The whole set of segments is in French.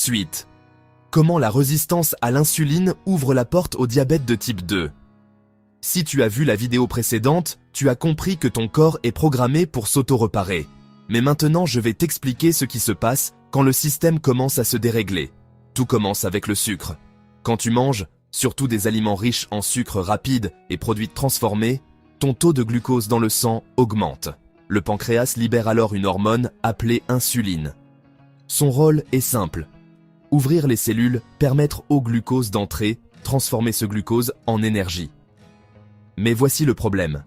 Suite. Comment la résistance à l'insuline ouvre la porte au diabète de type 2. Si tu as vu la vidéo précédente, tu as compris que ton corps est programmé pour s'auto-reparer. Mais maintenant, je vais t'expliquer ce qui se passe quand le système commence à se dérégler. Tout commence avec le sucre. Quand tu manges, surtout des aliments riches en sucre rapide et produits transformés, ton taux de glucose dans le sang augmente. Le pancréas libère alors une hormone appelée insuline. Son rôle est simple. Ouvrir les cellules, permettre au glucose d'entrer, transformer ce glucose en énergie. Mais voici le problème.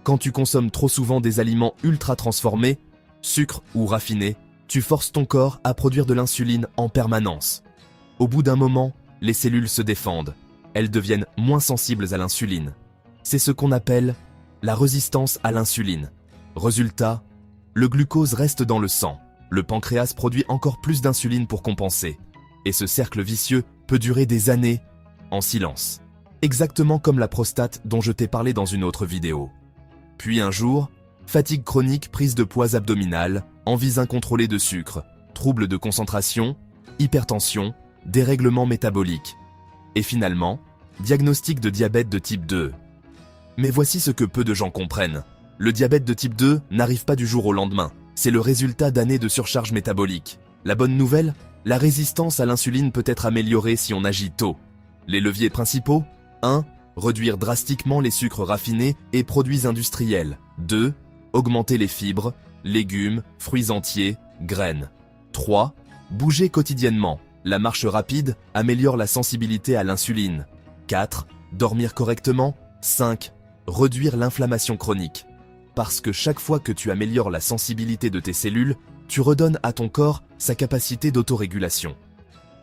Quand tu consommes trop souvent des aliments ultra transformés, sucre ou raffinés, tu forces ton corps à produire de l'insuline en permanence. Au bout d'un moment, les cellules se défendent. Elles deviennent moins sensibles à l'insuline. C'est ce qu'on appelle la résistance à l'insuline. Résultat, le glucose reste dans le sang. Le pancréas produit encore plus d'insuline pour compenser. Et ce cercle vicieux peut durer des années en silence. Exactement comme la prostate dont je t'ai parlé dans une autre vidéo. Puis un jour, fatigue chronique, prise de poids abdominale, envies incontrôlées de sucre, troubles de concentration, hypertension, dérèglement métabolique. Et finalement, diagnostic de diabète de type 2. Mais voici ce que peu de gens comprennent. Le diabète de type 2 n'arrive pas du jour au lendemain. C'est le résultat d'années de surcharge métabolique. La bonne nouvelle, la résistance à l'insuline peut être améliorée si on agit tôt. Les leviers principaux: 1. Réduire drastiquement les sucres raffinés et produits industriels. 2. Augmenter les fibres, légumes, fruits entiers, graines. 3. Bouger quotidiennement. La marche rapide améliore la sensibilité à l'insuline. 4. Dormir correctement. 5. Réduire l'inflammation chronique. Parce que chaque fois que tu améliores la sensibilité de tes cellules, tu redonnes à ton corps sa capacité d'autorégulation.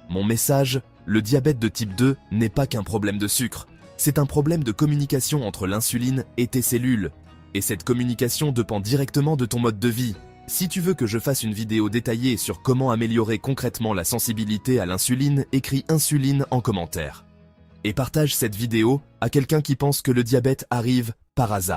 Mon message, le diabète de type 2 n'est pas qu'un problème de sucre. C'est un problème de communication entre l'insuline et tes cellules. Et cette communication dépend directement de ton mode de vie. Si tu veux que je fasse une vidéo détaillée sur comment améliorer concrètement la sensibilité à l'insuline, écris insuline en commentaire. Et partage cette vidéo à quelqu'un qui pense que le diabète arrive par hasard.